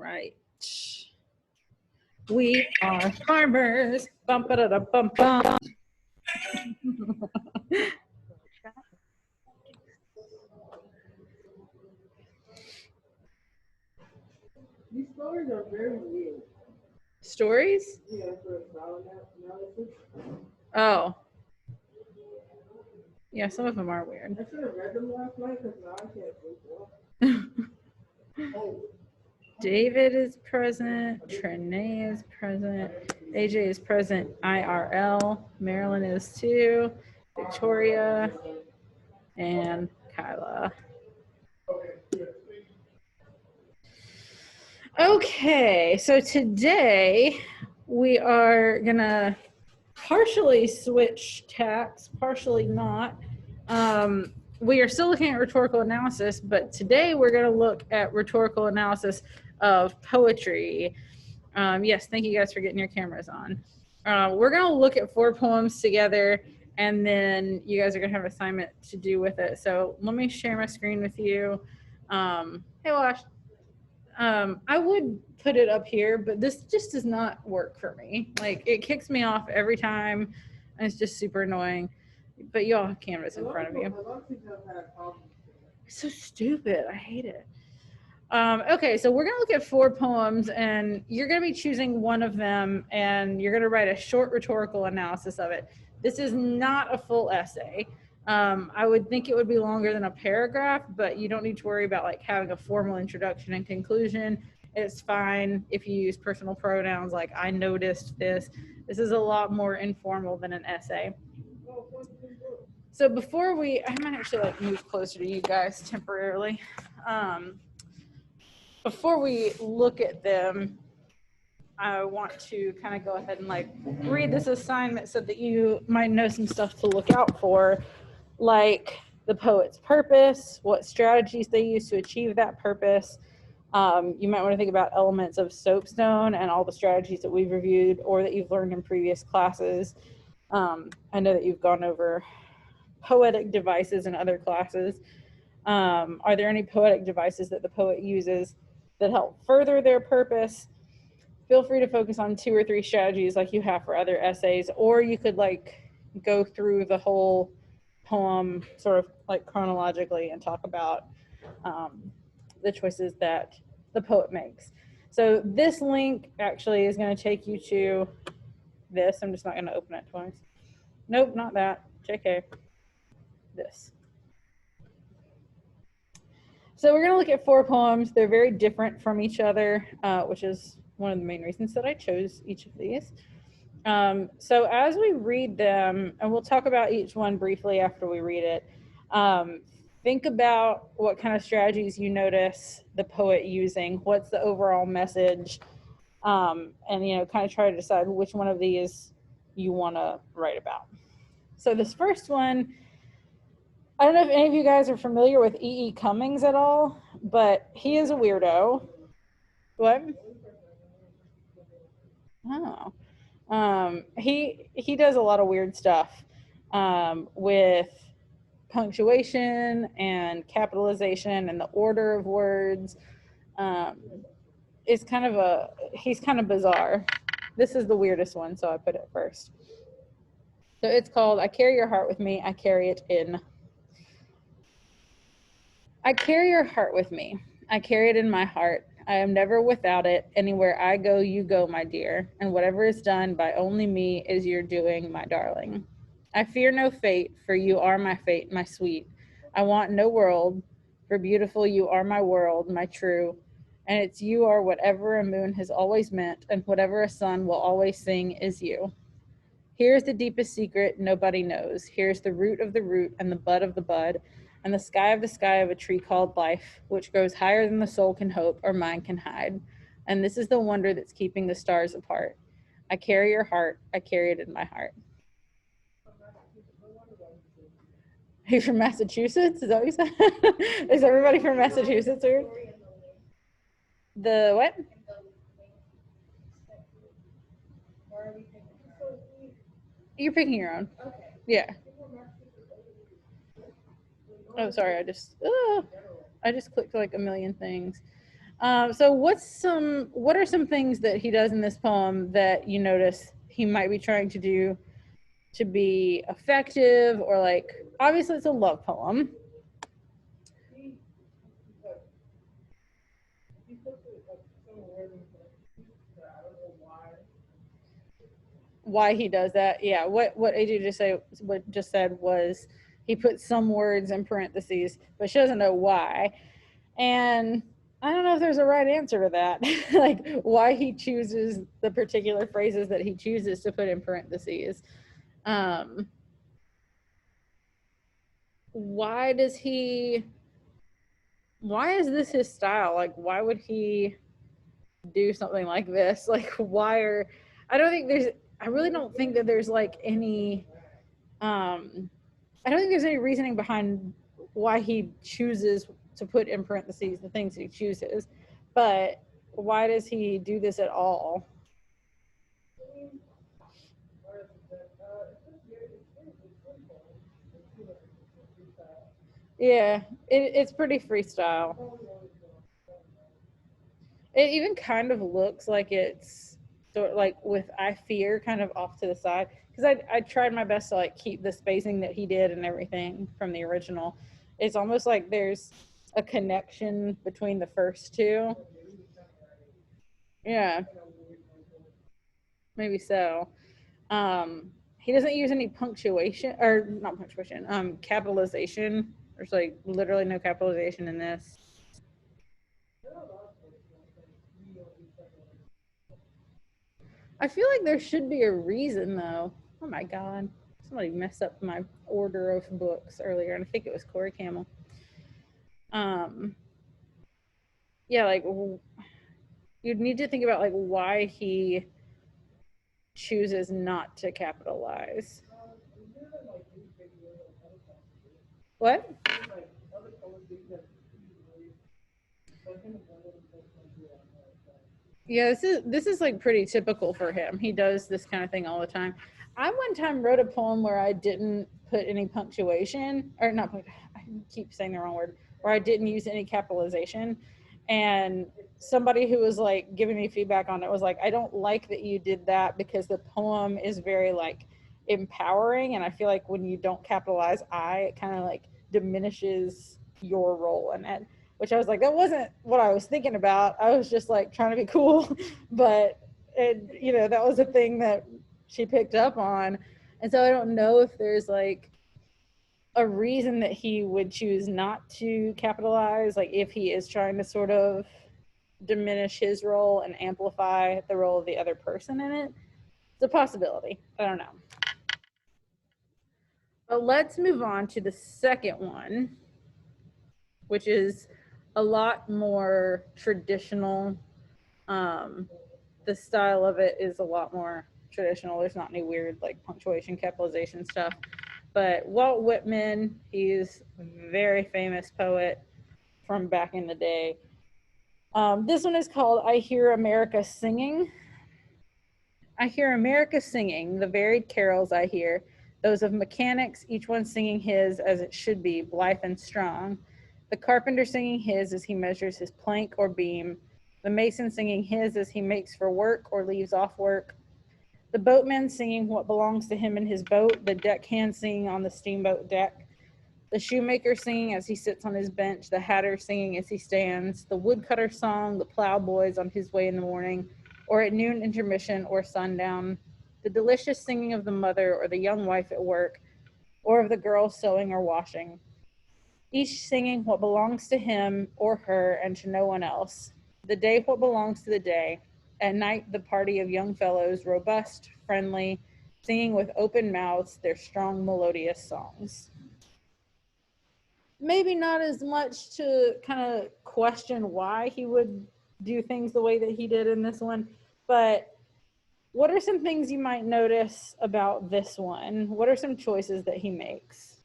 right. We are farmers. Bum, ba, da, bum, bum. These stories are very weird. Stories? Yeah, for analysis. Oh. Yeah, some of them are weird. I should have read them last night because now I can't sleep well. Oh. David is present. Trinae is present. AJ is present. IRL. Marilyn is too. Victoria and Kyla. Okay, so today we are gonna partially switch tacks, partially not. We are still looking at rhetorical analysis, but today we're going to look at rhetorical analysis of poetry. Yes, thank you guys for getting your cameras on. We're going to look at 4 poems together, and then you guys are going to have an assignment to do with it. So let me share my screen with you. Hey, Wash. I would put it up here, but this just does not work for me. Like, it kicks me off every time, and it's just super annoying. But you all have cameras in front of you. It's so stupid. I hate it. Okay, so we're going to look at 4 poems, and you're going to be choosing one of them, and you're going to write a short rhetorical analysis of it. This is not a full essay. I would think it would be longer than a paragraph, but you don't need to worry about like having a formal introduction and conclusion. It's fine if you use personal pronouns like I noticed this. This is a lot more informal than an essay. So before I might actually like move closer to you guys temporarily. Before we look at them, I want to kind of go ahead and like read this assignment so that you might know some stuff to look out for, like the poet's purpose, what strategies they use to achieve that purpose. You might want to think about elements of Soapstone and all the strategies that we've reviewed or that you've learned in previous classes. I know that you've gone over poetic devices in other classes. Are there any poetic devices that the poet uses that help further their purpose? Feel free to focus on 2 or 3 strategies like you have for other essays, or you could like go through the whole poem sort of like chronologically and talk about the choices that the poet makes. So this link actually is going to take you to this. I'm just not going to open it twice. Nope, not that. JK. This. So we're going to look at 4 poems. They're very different from each other, which is one of the main reasons that I chose each of these. So as we read them, and we'll talk about each one briefly after we read it, think about what kind of strategies you notice the poet using, what's the overall message, and kind of try to decide which one of these you want to write about. So this first one, I don't know if any of you guys are familiar with E.E. Cummings at all, but he is a weirdo. What? Oh. He does a lot of weird stuff with punctuation and capitalization and the order of words. He's kind of bizarre. This is the weirdest one, so I put it first. So it's called I Carry Your Heart With Me, I Carry It In. I carry your heart with me. I carry it in my heart. I am never without it. Anywhere I go, you go, my dear. And whatever is done by only me is your doing, my darling. I fear no fate, for you are my fate, my sweet. I want no world, for beautiful you are my world, my true. And it's you are whatever a moon has always meant, and whatever a sun will always sing is you. Here's the deepest secret nobody knows. Here's the root of the root and the bud of the bud, and the sky of a tree called life, which grows higher than the soul can hope or mind can hide. And this is the wonder that's keeping the stars apart. I carry your heart. I carry it in my heart. He's from Massachusetts? Is that what you said? Is everybody from Massachusetts here? The what? You're picking your own. Yeah. Oh, sorry. I just clicked like a million things. So what are some things that he does in this poem that you notice he might be trying to do to be effective, or like, obviously it's a love poem. He, like, he puts it like some word in there. I don't know Why he does that? Yeah, what AJ just said was he puts some words in parentheses, but she doesn't know why. And I don't know if there's a right answer to that. Like why he chooses the particular phrases that he chooses to put in parentheses. Um, why does he? Why is this his style? Like, why would he do something like this? Like, why are? I don't think there's. I really don't think that there's like any. I don't think there's any reasoning behind why he chooses to put in parentheses the things he chooses, but why does he do this at all? Yeah, it's pretty freestyle. It even kind of looks like it's sort of like with I fear kind of off to the side, because I tried my best to like keep the spacing that he did and everything from the original. It's almost like there's a connection between the first two. Yeah, maybe so. He doesn't use any punctuation, or not punctuation, capitalization. There's like literally no capitalization in this. I feel like there should be a reason though. Oh my god. Somebody messed up my order of books earlier, and I think it was Corey Camel. Um yeah, like you'd need to think about like why he chooses not to capitalize. What? Yeah, this is like pretty typical for him. He does this kind of thing all the time. I one time wrote a poem where I didn't put any punctuation, or not. I keep saying the wrong word. Where I didn't use any capitalization, and somebody who was like giving me feedback on it was like, I don't like that you did that because the poem is very like empowering, and I feel like when you don't capitalize I, it kind of like diminishes your role in it, which I was like, that wasn't what I was thinking about. I was just like trying to be cool. But that was a thing that she picked up on. And so I don't know if there's like a reason that he would choose not to capitalize, like if he is trying to sort of diminish his role and amplify the role of the other person in it. It's a possibility. I don't know. But let's move on to the second one, which is a lot more traditional. Um, the style of it is a lot more traditional. There's not any weird like punctuation, capitalization stuff. But Walt Whitman, he's a very famous poet from back in the day. This one is called I Hear America Singing. I hear America singing, the varied carols I hear, those of mechanics, each one singing his as it should be, blithe and strong. The carpenter singing his as he measures his plank or beam, the mason singing his as he makes for work or leaves off work, the boatman singing what belongs to him in his boat, the deckhand singing on the steamboat deck, the shoemaker singing as he sits on his bench, the hatter singing as he stands, the woodcutter song, the plowboy's on his way in the morning, or at noon intermission or sundown, the delicious singing of the mother or the young wife at work, or of the girl sewing or washing, each singing what belongs to him or her and to no one else, the day what belongs to the day, at night the party of young fellows, robust, friendly, singing with open mouths their strong melodious songs. Maybe not as much to kind of question why he would do things the way that he did in this one, but what are some things you might notice about this one? What are some choices that he makes?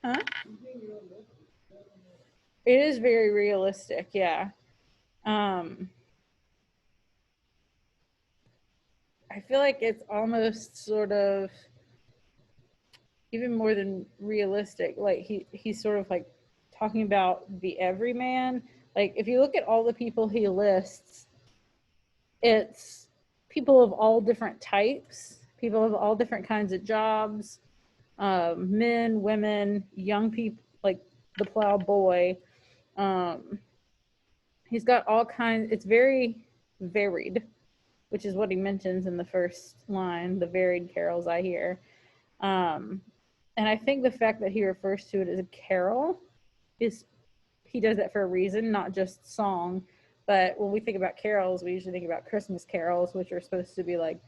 Huh? It is very realistic, yeah. Um, I feel like it's almost sort of even more than realistic. Like he's sort of like talking about the everyman. Like if you look at all the people he lists, it's people of all different types, people of all different kinds of jobs, men, women, young people, like the plowboy. Um, he's got all kinds. It's very varied, which is what he mentions in the first line, the varied carols I hear. Um, and I think the fact that he refers to it as a carol is, he does that for a reason, not just song. But when we think about carols, we usually think about Christmas carols, which are supposed to be like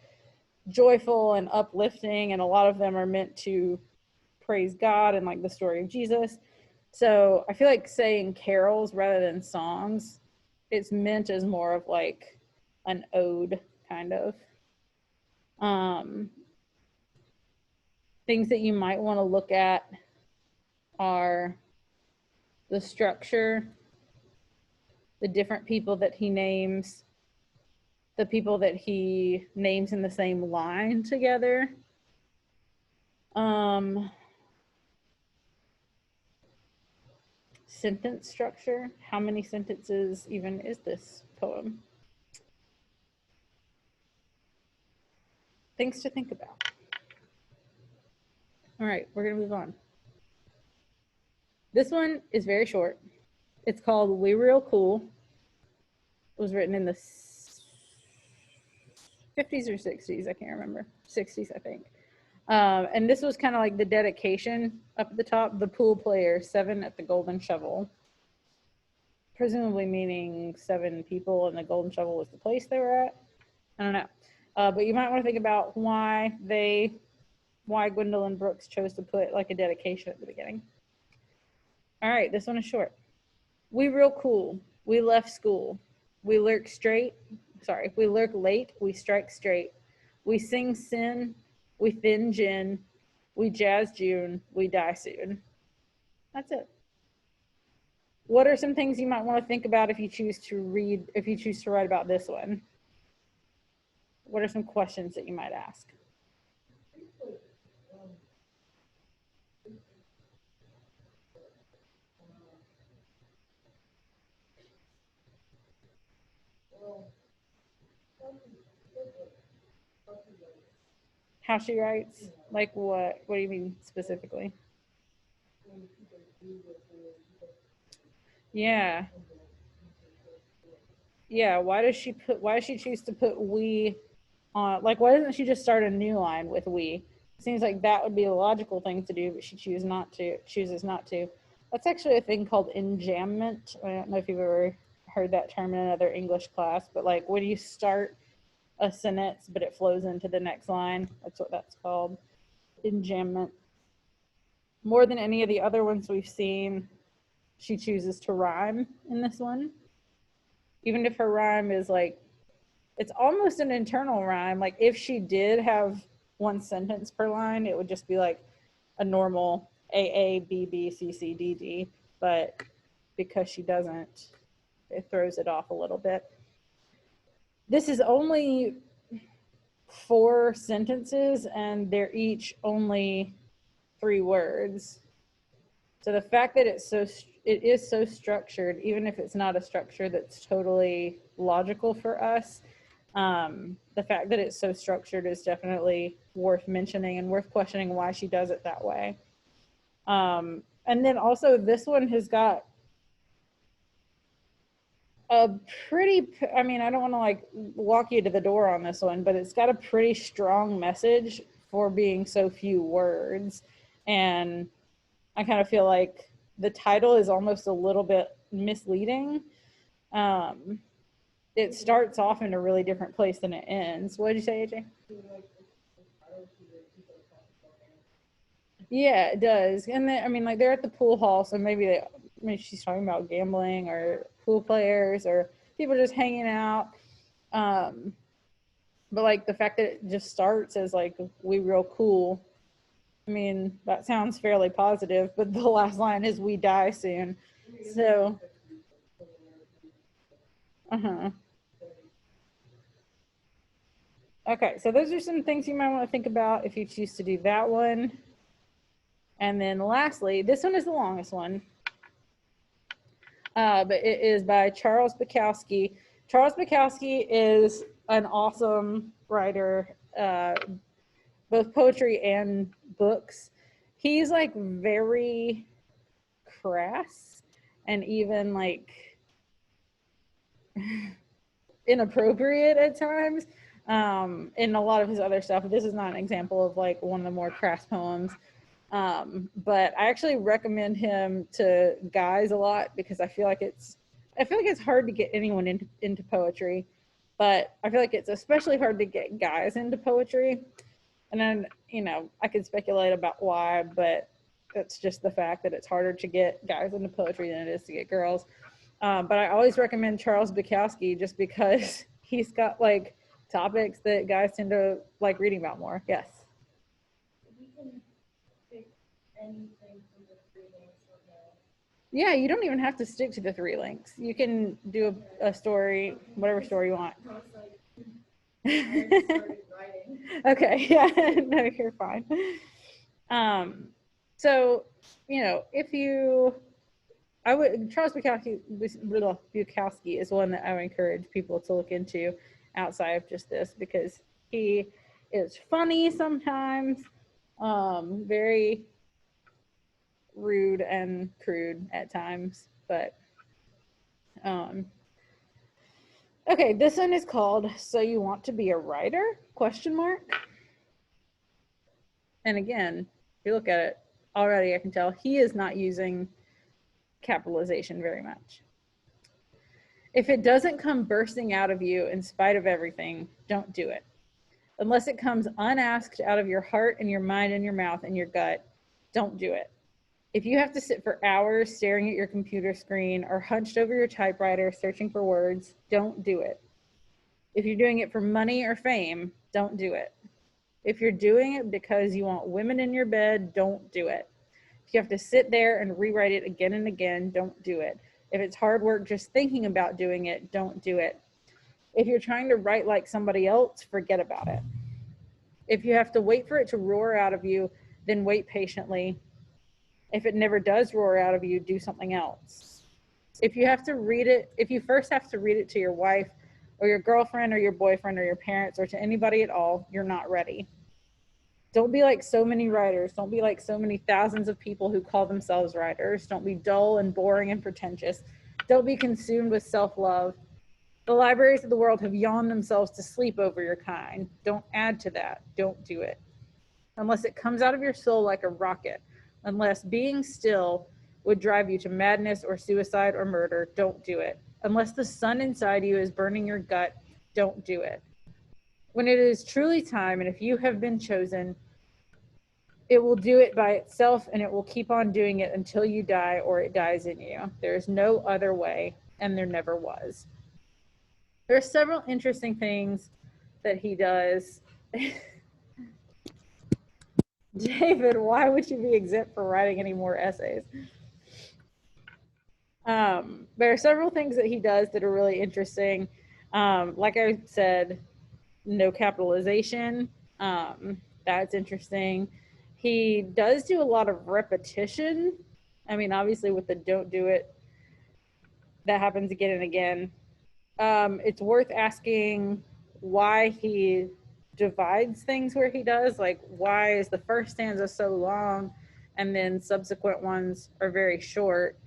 joyful and uplifting, and a lot of them are meant to praise God and like the story of Jesus. So I feel like saying carols rather than songs, it's meant as more of like an ode kind of. Um, things that you might want to look at are the structure, the different people that he names, the people that he names in the same line together. Sentence structure. How many sentences even is this poem? Things to think about. All right, we're going to move on. This one is very short. It's called We Real Cool. It was written in the 50s or 60s. I can't remember. 60s, I think. And this was kind of like the dedication up at the top. The pool player, 7 at the Golden Shovel. Presumably meaning 7 people, and the Golden Shovel was the place they were at. I don't know. But you might want to think about why Gwendolyn Brooks chose to put like a dedication at the beginning. All right, this one is short. We real cool. We left school. We lurk late. We strike straight. We sing sin. We thin gin. We jazz June. We die soon. That's it. What are some things you might want to think about if you choose to write about this one? What are some questions that you might ask? How she writes? Like what? What do you mean specifically? Yeah. Yeah. Why does she choose to put we on? Like, why doesn't she just start a new line with we? Seems like that would be a logical thing to do, but she chooses not to. That's actually a thing called enjambment. I don't know if you've ever heard that term in another English class, but like when you start a sentence but it flows into the next line, that's what that's called. Enjambment. More than any of the other ones we've seen, she chooses to rhyme in this one. Even if her rhyme is like, it's almost an internal rhyme. Like if she did have one sentence per line, it would just be like a normal A, B, B, C, C, D, D. But because she doesn't, it throws it off a little bit. This is only 4 sentences, and they're each only 3 words. So the fact that it is so structured, even if it's not a structure that's totally logical for us, the fact that it's so structured is definitely worth mentioning and worth questioning why she does it that way. And then also this one has got a pretty, I mean, I don't want to like walk you to the door on this one, but it's got a pretty strong message for being so few words. And I kind of feel like the title is almost a little bit misleading. It starts off in a really different place than it ends. What did you say, AJ? Yeah, it does. And then, I mean, like they're at the pool hall, so maybe she's talking about gambling or pool players or people just hanging out. But like the fact that it just starts as like, we real cool. I mean, that sounds fairly positive, but the last line is we die soon. So, okay, so those are some things you might want to think about if you choose to do that one. And then lastly, this one is the longest one, but it is by Charles Bukowski. Charles Bukowski is an awesome writer, both poetry and books. He's like very crass and even like inappropriate at times in a lot of his other stuff. This is not an example of like one of the more crass poems. But I actually recommend him to guys a lot because I feel like it's hard to get anyone into poetry, but I feel like it's especially hard to get guys into poetry. And then, I could speculate about why, but it's just the fact that it's harder to get guys into poetry than it is to get girls. But I always recommend Charles Bukowski just because he's got like topics that guys tend to like reading about more. Yes. We can pick anything from the 3 links or no. Yeah, you don't even have to stick to the 3 links. You can do a story, whatever story you want. I was like, I already started writing. Okay, yeah, no, you're fine. So, Charles Bukowski is one that I would encourage people to look into outside of just this because he is funny sometimes, very rude and crude at times, but okay, this one is called So You Want to Be a Writer? ? And again, if you look at it already, I can tell he is not using capitalization very much. If it doesn't come bursting out of you in spite of everything, don't do it. Unless it comes unasked out of your heart and your mind and your mouth and your gut, don't do it. If you have to sit for hours staring at your computer screen or hunched over your typewriter searching for words, don't do it. If you're doing it for money or fame, don't do it. If you're doing it because you want women in your bed, don't do it. If you have to sit there and rewrite it again and again, don't do it. If it's hard work just thinking about doing it, don't do it. If you're trying to write like somebody else, forget about it. If you have to wait for it to roar out of you, then wait patiently. If it never does roar out of you, do something else. If you first have to read it to your wife or your girlfriend or your boyfriend or your parents or to anybody at all, you're not ready. Don't be like so many writers. Don't be like so many thousands of people who call themselves writers. Don't be dull and boring and pretentious. Don't be consumed with self-love. The libraries of the world have yawned themselves to sleep over your kind. Don't add to that. Don't do it. Unless it comes out of your soul like a rocket. Unless being still would drive you to madness or suicide or murder, don't do it. Unless the sun inside you is burning your gut, don't do it. When it is truly time, and if you have been chosen, it will do it by itself and it will keep on doing it until you die or it dies in you. There is no other way, and there never was. There are several interesting things that he does. David, why would you be exempt from writing any more essays? There are several things that he does that are really interesting. Like I said, no capitalization. That's interesting. He does do a lot of repetition. I mean, obviously with the don't do it, that happens again and again. It's worth asking why he divides things where he does, like why is the first stanza so long and then subsequent ones are very short.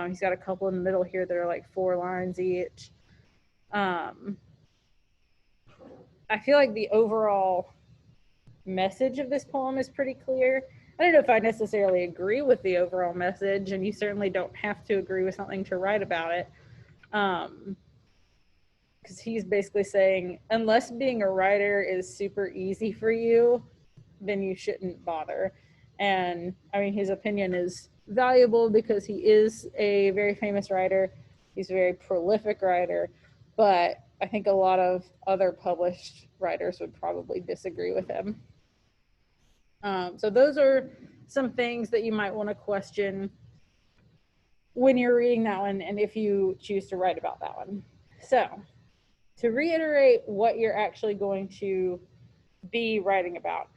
He's got a couple in the middle here that are like 4 lines each. I feel like the overall message of this poem is pretty clear. I don't know if I necessarily agree with the overall message, and you certainly don't have to agree with something to write about it. Because he's basically saying, unless being a writer is super easy for you, then you shouldn't bother. And I mean, his opinion is valuable because he is a very famous writer. He's a very prolific writer, but I think a lot of other published writers would probably disagree with him. So those are some things that you might want to question when you're reading that one and if you choose to write about that one. So to reiterate what you're actually going to be writing about,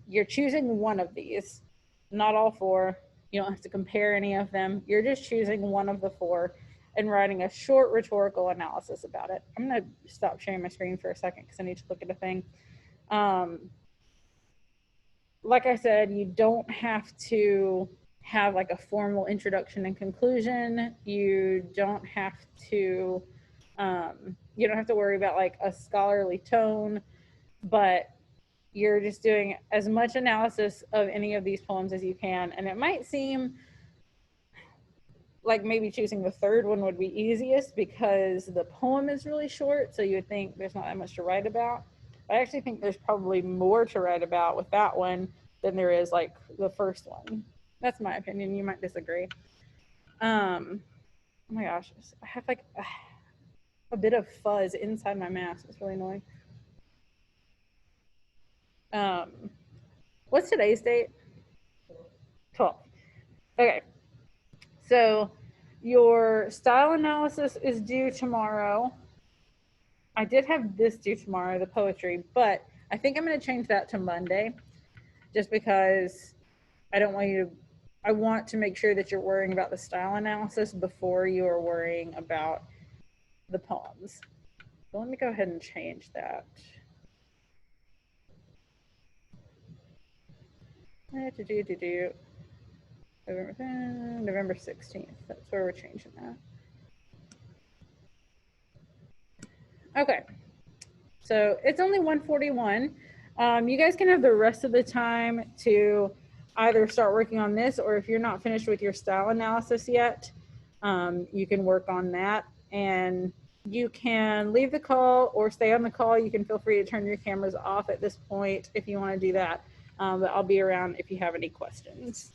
you're choosing one of these. not all four. You don't have to compare any of them. You're just choosing one of the four and writing a short rhetorical analysis about it. I'm going to stop sharing my screen for a second because I need to look at a thing. Like I said, you don't have to have like a formal introduction and conclusion. You don't have to worry about like a scholarly tone, but you're just doing as much analysis of any of these poems as you can. And it might seem like maybe choosing the third one would be easiest because the poem is really short, so you would think there's not that much to write about. I actually think there's probably more to write about with that one than there is like the first one. That's my opinion. You might disagree. Oh my gosh, I have like a bit of fuzz inside my mask. It's really annoying. What's today's date? 12. Okay. So your style analysis is due tomorrow. I did have this due tomorrow, the poetry, but I think I'm going to change that to Monday just because I don't want you to, I want to make sure that you're worrying about the style analysis before you are worrying about the poems. So let me go ahead and change that. November 16th. That's where we're changing that. Okay. So it's only 1:41. You guys can have the rest of the time to either start working on this, or if you're not finished with your style analysis yet, you can work on that. And you can leave the call or stay on the call. You can feel free to turn your cameras off at this point if you want to do that. But I'll be around if you have any questions.